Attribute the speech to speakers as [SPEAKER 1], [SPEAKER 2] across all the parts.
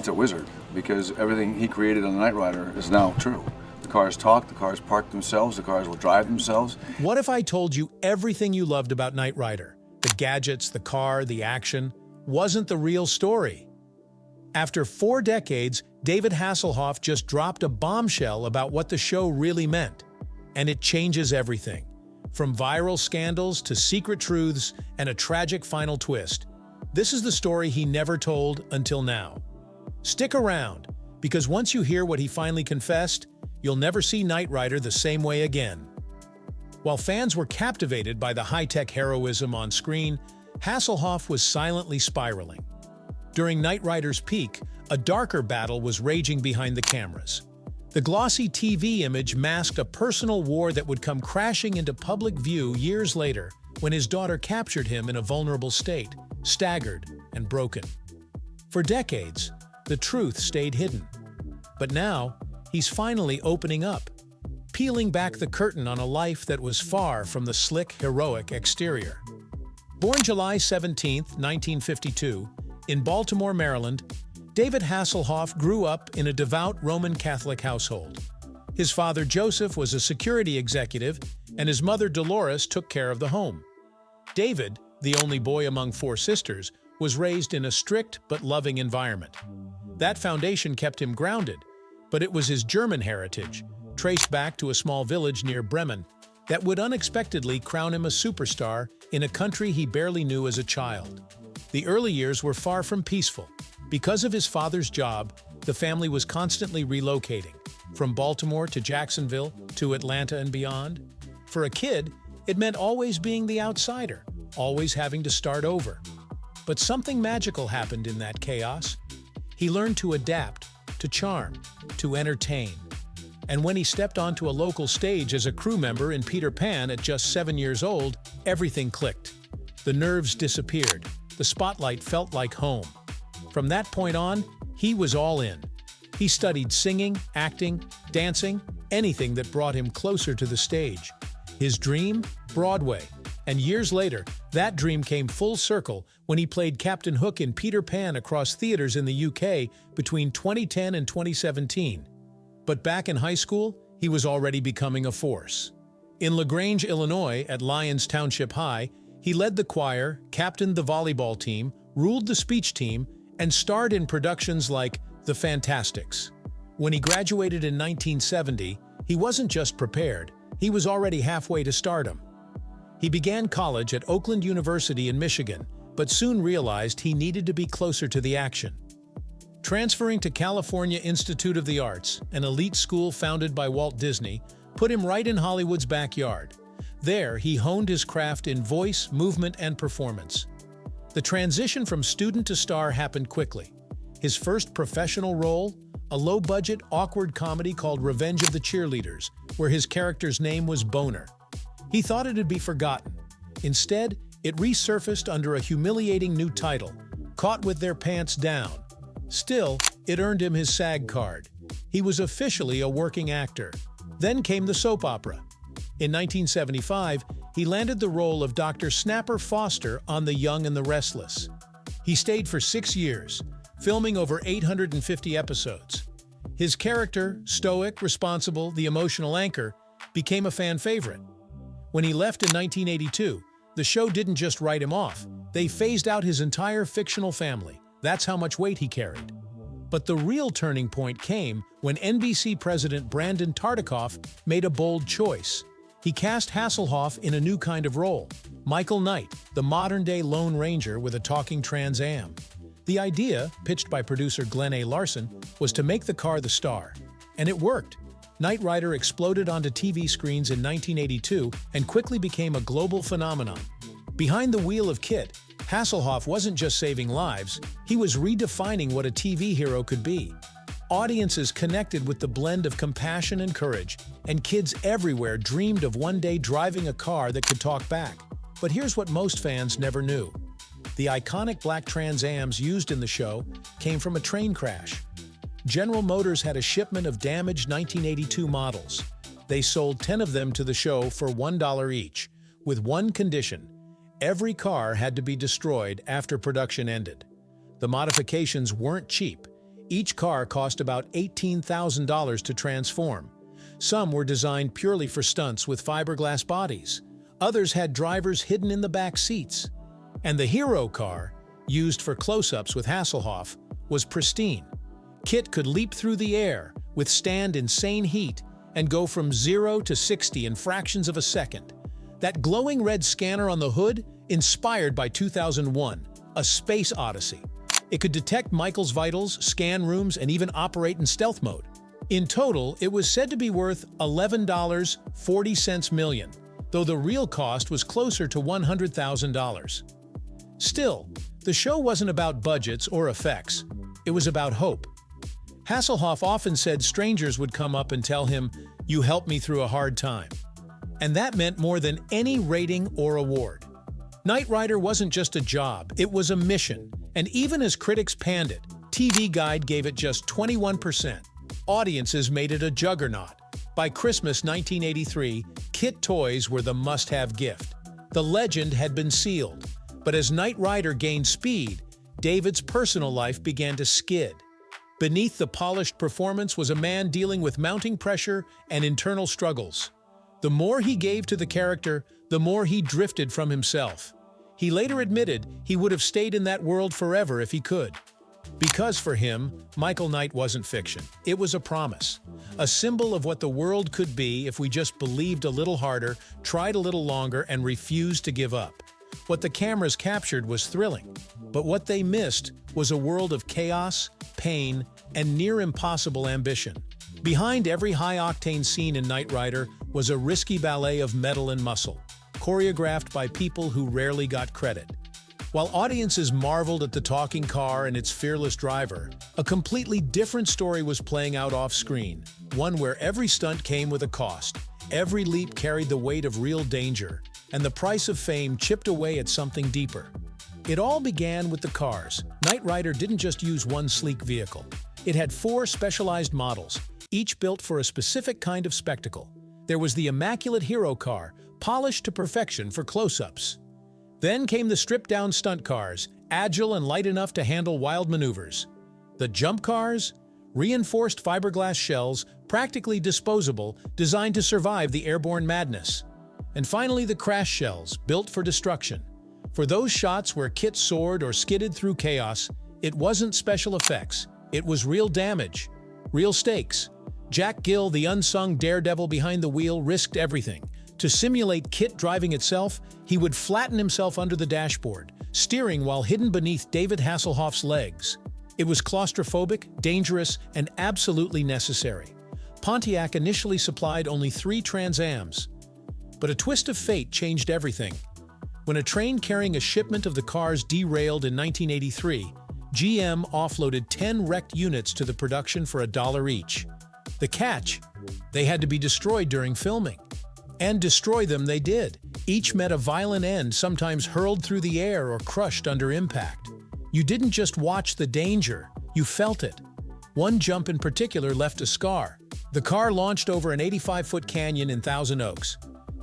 [SPEAKER 1] a wizard, because everything he created on the Knight Rider is now true. The cars talk, the cars park themselves, the cars will drive themselves.
[SPEAKER 2] What if I told you everything you loved about Knight Rider, the gadgets, the car, the action, wasn't the real story? After 4 decades, David Hasselhoff just dropped a bombshell about what the show really meant. And it changes everything. From viral scandals to secret truths and a tragic final twist. This is the story he never told until now. Stick around, because once you hear what he finally confessed, you'll never see Knight Rider the same way again. While fans were captivated by the high-tech heroism on screen, Hasselhoff was silently spiraling. During Knight Rider's peak, a darker battle was raging behind the cameras. The glossy TV image masked a personal war that would come crashing into public view years later when his daughter captured him in a vulnerable state, staggered and broken. For decades, the truth stayed hidden. But now, he's finally opening up, peeling back the curtain on a life that was far from the slick, heroic exterior. Born July 17, 1952, in Baltimore, Maryland, David Hasselhoff grew up in a devout Roman Catholic household. His father, Joseph, was a security executive, and his mother, Dolores, took care of the home. David, the only boy among 4 sisters, was raised in a strict but loving environment. That foundation kept him grounded, but it was his German heritage, traced back to a small village near Bremen, that would unexpectedly crown him a superstar in a country he barely knew as a child. The early years were far from peaceful. Because of his father's job, the family was constantly relocating, from Baltimore to Jacksonville to Atlanta and beyond. For a kid, it meant always being the outsider, always having to start over. But something magical happened in that chaos. He learned to adapt, to charm, to entertain. And when he stepped onto a local stage as a crew member in Peter Pan at just 7 years old, everything clicked. The nerves disappeared. The spotlight felt like home. From that point on, he was all in. He studied singing, acting, dancing, anything that brought him closer to the stage. His dream? Broadway. And years later, that dream came full circle when he played Captain Hook in Peter Pan across theaters in the UK between 2010 and 2017. But back in high school, he was already becoming a force. In LaGrange, Illinois, at Lyons Township High, he led the choir, captained the volleyball team, ruled the speech team, and starred in productions like The Fantastics. When he graduated in 1970, he wasn't just prepared, he was already halfway to stardom. He began college at Oakland University in Michigan, but soon realized he needed to be closer to the action. Transferring to California Institute of the Arts, an elite school founded by Walt Disney, put him right in Hollywood's backyard. There, he honed his craft in voice, movement, and performance. The transition from student to star happened quickly. His first professional role? A low-budget, awkward comedy called Revenge of the Cheerleaders, where his character's name was Boner. He thought it'd be forgotten. Instead, it resurfaced under a humiliating new title, Caught with Their Pants Down. Still, it earned him his SAG card. He was officially a working actor. Then came the soap opera. In 1975, he landed the role of Dr. Snapper Foster on The Young and the Restless. He stayed for 6 years, filming over 850 episodes. His character, stoic, responsible, the emotional anchor, became a fan favorite. When he left in 1982, the show didn't just write him off, they phased out his entire fictional family. That's how much weight he carried. But the real turning point came when NBC president Brandon Tartikoff made a bold choice. He cast Hasselhoff in a new kind of role, Michael Knight, the modern-day Lone Ranger with a talking Trans Am. The idea, pitched by producer Glenn A. Larson, was to make the car the star. And it worked. Knight Rider exploded onto TV screens in 1982 and quickly became a global phenomenon. Behind the wheel of Kit, Hasselhoff wasn't just saving lives, he was redefining what a TV hero could be. Audiences connected with the blend of compassion and courage, and kids everywhere dreamed of one day driving a car that could talk back. But here's what most fans never knew. The iconic black Trans Ams used in the show came from a train crash. General Motors had a shipment of damaged 1982 models. They sold 10 of them to the show for $1 each, with one condition: every car had to be destroyed after production ended. The modifications weren't cheap. Each car cost about $18,000 to transform. Some were designed purely for stunts with fiberglass bodies. Others had drivers hidden in the back seats. And the hero car, used for close-ups with Hasselhoff, was pristine. KITT could leap through the air, withstand insane heat, and go from 0 to 60 in fractions of a second. That glowing red scanner on the hood, inspired by 2001, A Space Odyssey. It could detect Michael's vitals, scan rooms, and even operate in stealth mode. In total, it was said to be worth $11.40 million, though the real cost was closer to $100,000. Still, the show wasn't about budgets or effects. It was about hope. Hasselhoff often said strangers would come up and tell him, "You helped me through a hard time." And that meant more than any rating or award. Knight Rider wasn't just a job, it was a mission. And even as critics panned it, TV Guide gave it just 21%. Audiences made it a juggernaut. By Christmas 1983, KITT toys were the must-have gift. The legend had been sealed. But as Knight Rider gained speed, David's personal life began to skid. Beneath the polished performance was a man dealing with mounting pressure and internal struggles. The more he gave to the character, the more he drifted from himself. He later admitted he would have stayed in that world forever if he could. Because for him, Michael Knight wasn't fiction. It was a promise. A symbol of what the world could be if we just believed a little harder, tried a little longer, and refused to give up. What the cameras captured was thrilling, but what they missed was a world of chaos, pain, and near-impossible ambition. Behind every high-octane scene in Knight Rider was a risky ballet of metal and muscle, choreographed by people who rarely got credit. While audiences marveled at the talking car and its fearless driver, a completely different story was playing out off-screen, one where every stunt came with a cost, every leap carried the weight of real danger, and the price of fame chipped away at something deeper. It all began with the cars. Knight Rider didn't just use one sleek vehicle. It had 4 specialized models, each built for a specific kind of spectacle. There was the immaculate hero car, polished to perfection for close-ups. Then came the stripped-down stunt cars, agile and light enough to handle wild maneuvers. The jump cars, reinforced fiberglass shells, practically disposable, designed to survive the airborne madness. And finally the crash shells, built for destruction. For those shots where KITT soared or skidded through chaos, it wasn't special effects. It was real damage, real stakes. Jack Gill, the unsung daredevil behind the wheel, risked everything. To simulate KITT driving itself, he would flatten himself under the dashboard, steering while hidden beneath David Hasselhoff's legs. It was claustrophobic, dangerous, and absolutely necessary. Pontiac initially supplied only 3 Trans Ams. But a twist of fate changed everything. When a train carrying a shipment of the cars derailed in 1983, GM offloaded 10 wrecked units to the production for $1 each. The catch? They had to be destroyed during filming. And destroy them they did. Each met a violent end, sometimes hurled through the air or crushed under impact. You didn't just watch the danger, you felt it. One jump in particular left a scar. The car launched over an 85-foot canyon in Thousand Oaks.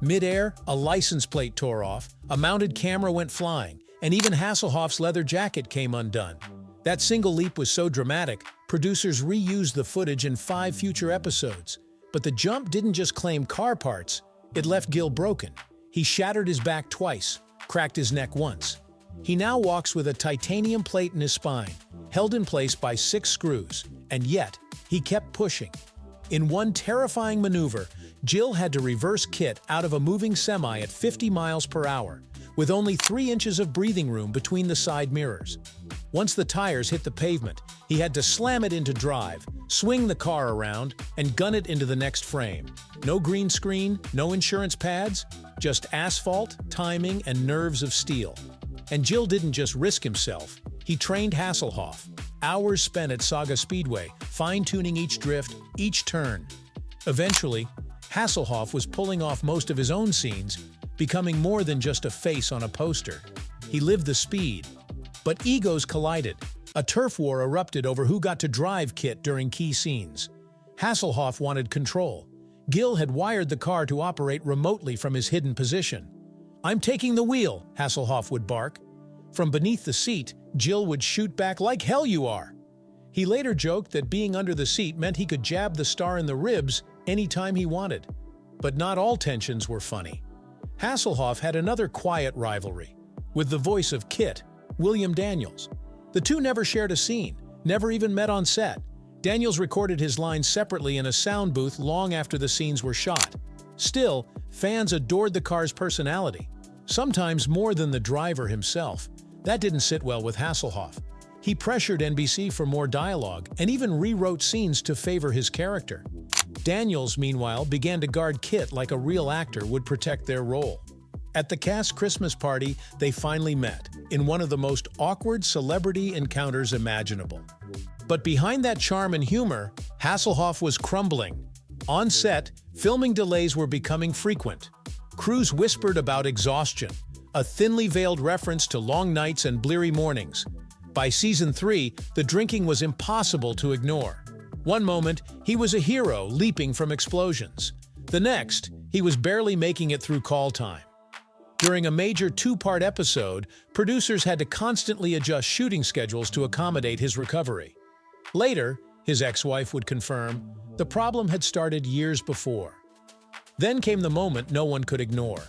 [SPEAKER 2] Mid-air, a license plate tore off, a mounted camera went flying, and even Hasselhoff's leather jacket came undone. That single leap was so dramatic, producers reused the footage in 5 future episodes. But the jump didn't just claim car parts, it left Gill broken. He shattered his back twice, cracked his neck once. He now walks with a titanium plate in his spine, held in place by 6 screws, and yet, he kept pushing. In one terrifying maneuver, Gill had to reverse KITT out of a moving semi at 50 miles per hour, with only 3 inches of breathing room between the side mirrors. Once the tires hit the pavement, he had to slam it into drive, swing the car around, and gun it into the next frame. No green screen, no insurance pads, just asphalt, timing, and nerves of steel. And Gill didn't just risk himself, he trained Hasselhoff. Hours spent at Saga Speedway, fine-tuning each drift, each turn. Eventually, Hasselhoff was pulling off most of his own scenes, becoming more than just a face on a poster. He lived the speed. But egos collided. A turf war erupted over who got to drive KITT during key scenes. Hasselhoff wanted control. Gill had wired the car to operate remotely from his hidden position. "I'm taking the wheel," Hasselhoff would bark. From beneath the seat, Gill would shoot back, "Like hell you are." He later joked that being under the seat meant he could jab the star in the ribs anytime he wanted. But not all tensions were funny. Hasselhoff had another quiet rivalry with the voice of KITT, William Daniels. The two never shared a scene, never even met on set. Daniels recorded his lines separately in a sound booth long after the scenes were shot. Still, fans adored the car's personality, sometimes more than the driver himself. That didn't sit well with Hasselhoff. He pressured NBC for more dialogue and even rewrote scenes to favor his character. Daniels, meanwhile, began to guard KITT like a real actor would protect their role. At the cast Christmas party, they finally met, in one of the most awkward celebrity encounters imaginable. But behind that charm and humor, Hasselhoff was crumbling. On set, filming delays were becoming frequent. Crews whispered about exhaustion, a thinly veiled reference to long nights and bleary mornings. By season 3, the drinking was impossible to ignore. One moment, he was a hero leaping from explosions. The next, he was barely making it through call time. During a major 2-part episode, producers had to constantly adjust shooting schedules to accommodate his recovery. Later, his ex-wife would confirm, the problem had started years before. Then came the moment no one could ignore.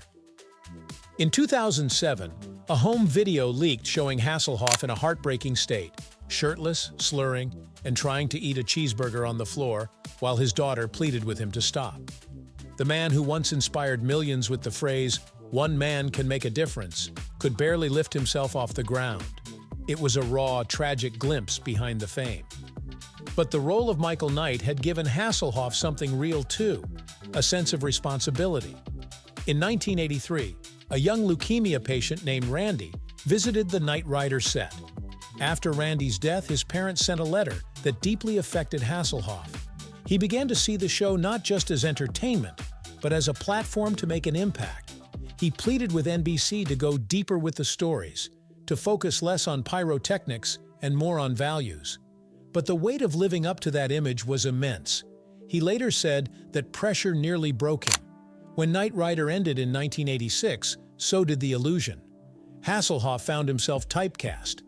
[SPEAKER 2] In 2007, a home video leaked showing Hasselhoff in a heartbreaking state, shirtless, slurring, and trying to eat a cheeseburger on the floor while his daughter pleaded with him to stop. The man who once inspired millions with the phrase, "One man can make a difference," could barely lift himself off the ground. It was a raw, tragic glimpse behind the fame. But the role of Michael Knight had given Hasselhoff something real too, a sense of responsibility. In 1983, a young leukemia patient named Randy visited the Knight Rider set. After Randy's death, his parents sent a letter that deeply affected Hasselhoff. He began to see the show not just as entertainment, but as a platform to make an impact. He pleaded with NBC to go deeper with the stories, to focus less on pyrotechnics and more on values. But the weight of living up to that image was immense. He later said that pressure nearly broke him. When Knight Rider ended in 1986, so did the illusion. Hasselhoff found himself typecast.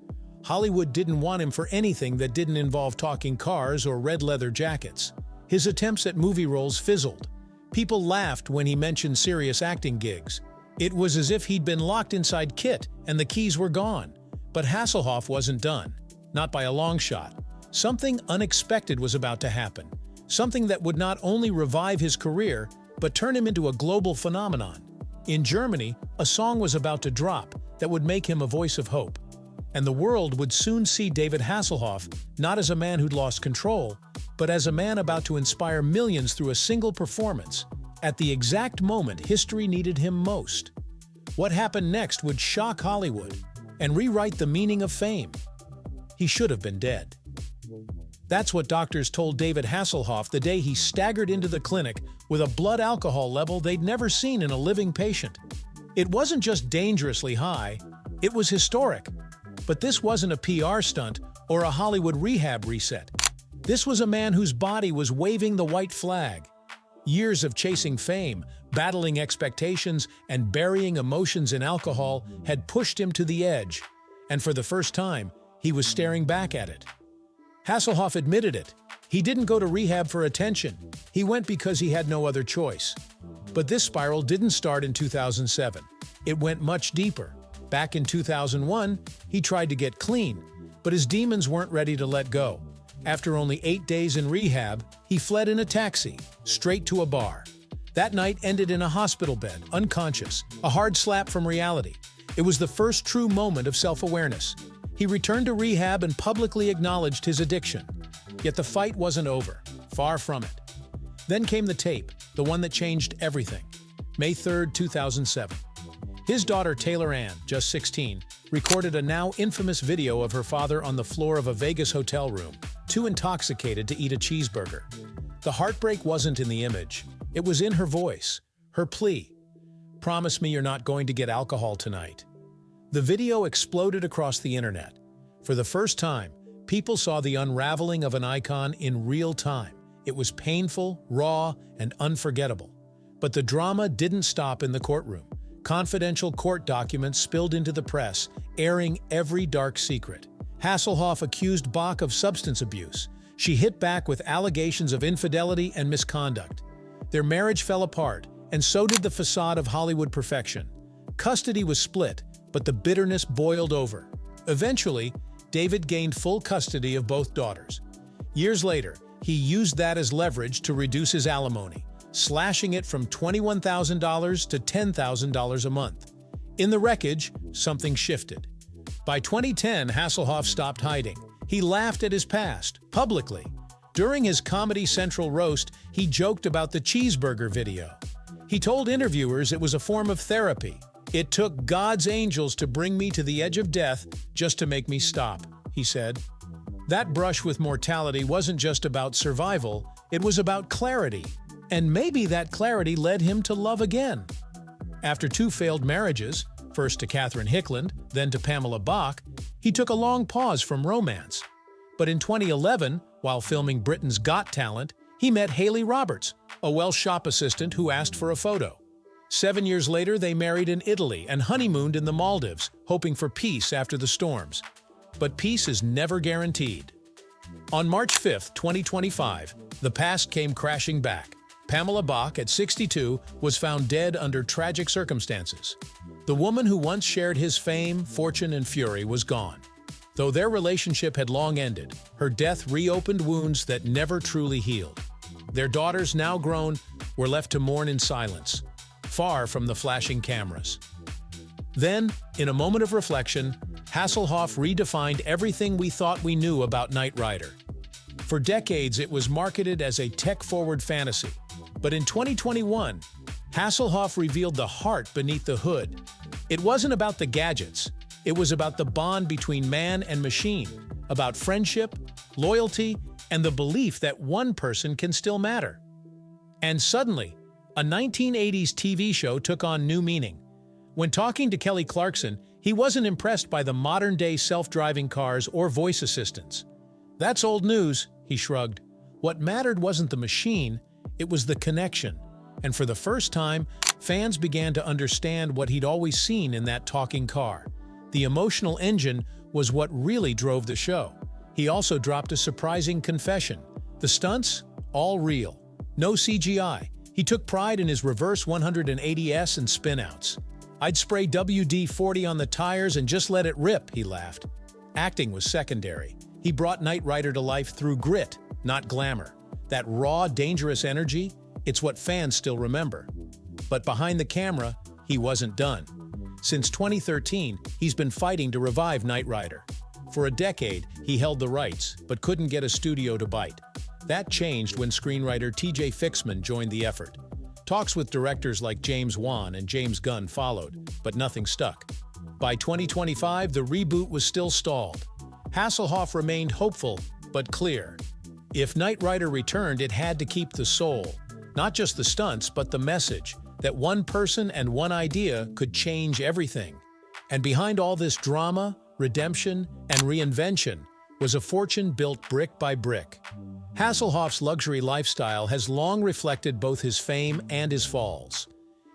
[SPEAKER 2] Hollywood didn't want him for anything that didn't involve talking cars or red leather jackets. His attempts at movie roles fizzled. People laughed when he mentioned serious acting gigs. It was as if he'd been locked inside KITT and the keys were gone. But Hasselhoff wasn't done. Not by a long shot. Something unexpected was about to happen. Something that would not only revive his career, but turn him into a global phenomenon. In Germany, a song was about to drop that would make him a voice of hope. And the world would soon see David Hasselhoff not as a man who'd lost control, but as a man about to inspire millions through a single performance, at the exact moment history needed him most. What happened next would shock Hollywood and rewrite the meaning of fame. He should have been dead. That's what doctors told David Hasselhoff the day he staggered into the clinic with a blood alcohol level they'd never seen in a living patient. It wasn't just dangerously high, it was historic. But this wasn't a PR stunt or a Hollywood rehab reset. This was a man whose body was waving the white flag. Years of chasing fame, battling expectations, and burying emotions in alcohol had pushed him to the edge. And for the first time, he was staring back at it. Hasselhoff admitted it. He didn't go to rehab for attention. He went because he had no other choice. But this spiral didn't start in 2007. It went much deeper. Back in 2001, he tried to get clean, but his demons weren't ready to let go. After only 8 days in rehab, he fled in a taxi, straight to a bar. That night ended in a hospital bed, unconscious, a hard slap from reality. It was the first true moment of self-awareness. He returned to rehab and publicly acknowledged his addiction. Yet the fight wasn't over, far from it. Then came the tape, the one that changed everything. May 3, 2007. His daughter Taylor Ann, just 16, recorded a now infamous video of her father on the floor of a Vegas hotel room, too intoxicated to eat a cheeseburger. The heartbreak wasn't in the image. It was in her voice, her plea. "Promise me you're not going to get alcohol tonight." The video exploded across the internet. For the first time, people saw the unraveling of an icon in real time. It was painful, raw, and unforgettable. But the drama didn't stop in the courtroom. Confidential court documents spilled into the press, airing every dark secret. Hasselhoff accused Bach of substance abuse. She hit back with allegations of infidelity and misconduct. Their marriage fell apart, and so did the facade of Hollywood perfection. Custody was split, but the bitterness boiled over. Eventually, David gained full custody of both daughters. Years later, he used that as leverage to reduce his alimony, slashing it from $21,000 to $10,000 a month. In the wreckage, something shifted. By 2010, Hasselhoff stopped hiding. He laughed at his past, publicly. During his Comedy Central roast, he joked about the cheeseburger video. He told interviewers it was a form of therapy. "It took God's angels to bring me to the edge of death just to make me stop," he said. That brush with mortality wasn't just about survival, it was about clarity. And maybe that clarity led him to love again. After 2 failed marriages, first to Catherine Hickland, then to Pamela Bach, he took a long pause from romance. But in 2011, while filming Britain's Got Talent, he met Hayley Roberts, a Welsh shop assistant who asked for a photo. 7 years later, they married in Italy and honeymooned in the Maldives, hoping for peace after the storms. But peace is never guaranteed. On March 5, 2025, the past came crashing back. Pamela Bach, at 62, was found dead under tragic circumstances. The woman who once shared his fame, fortune, and fury was gone. Though their relationship had long ended, her death reopened wounds that never truly healed. Their daughters, now grown, were left to mourn in silence, far from the flashing cameras. Then, in a moment of reflection, Hasselhoff redefined everything we thought we knew about Knight Rider. For decades, it was marketed as a tech-forward fantasy. But in 2021, Hasselhoff revealed the heart beneath the hood. It wasn't about the gadgets. It was about the bond between man and machine, about friendship, loyalty, and the belief that one person can still matter. And suddenly, a 1980s TV show took on new meaning. When talking to Kelly Clarkson, he wasn't impressed by the modern-day self-driving cars or voice assistants. "That's old news," he shrugged. What mattered wasn't the machine, it was the connection. And for the first time, fans began to understand what he'd always seen in that talking car. The emotional engine was what really drove the show. He also dropped a surprising confession. The stunts? All real. No CGI. He took pride in his reverse 180S and spin-outs. "I'd spray WD-40 on the tires and just let it rip," he laughed. Acting was secondary. He brought Knight Rider to life through grit, not glamour. That raw, dangerous energy, it's what fans still remember. But behind the camera, he wasn't done. Since 2013, he's been fighting to revive Knight Rider. For a decade, he held the rights, but couldn't get a studio to bite. That changed when screenwriter TJ Fixman joined the effort. Talks with directors like James Wan and James Gunn followed, but nothing stuck. By 2025, the reboot was still stalled. Hasselhoff remained hopeful, but clear. If Knight Rider returned, it had to keep the soul. Not just the stunts, but the message, that one person and one idea could change everything. And behind all this drama, redemption, and reinvention was a fortune built brick by brick. Hasselhoff's luxury lifestyle has long reflected both his fame and his falls.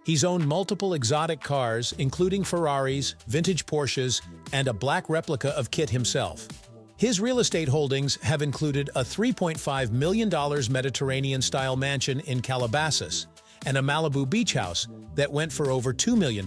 [SPEAKER 2] He's owned multiple exotic cars, including Ferraris, vintage Porsches, and a black replica of Kit himself. His real estate holdings have included a $3.5 million Mediterranean-style mansion in Calabasas and a Malibu beach house that went for over $2 million.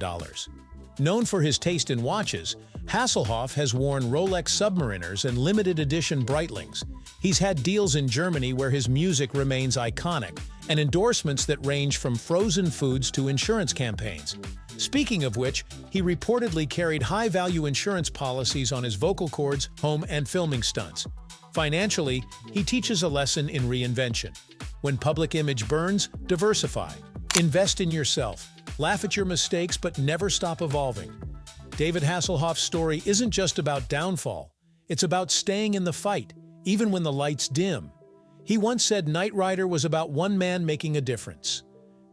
[SPEAKER 2] Known for his taste in watches, Hasselhoff has worn Rolex Submariners and limited edition Breitlings. He's had deals in Germany where his music remains iconic, and endorsements that range from frozen foods to insurance campaigns. Speaking of which, he reportedly carried high-value insurance policies on his vocal cords, home, and filming stunts. Financially, he teaches a lesson in reinvention. When public image burns, diversify. Invest in yourself. Laugh at your mistakes, but never stop evolving. David Hasselhoff's story isn't just about downfall. It's about staying in the fight, even when the lights dim. He once said Knight Rider was about one man making a difference.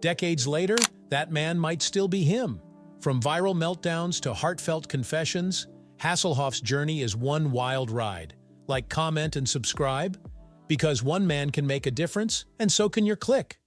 [SPEAKER 2] Decades later, that man might still be him. From viral meltdowns to heartfelt confessions, Hasselhoff's journey is one wild ride. Like, comment, and subscribe, because one man can make a difference, and so can your click.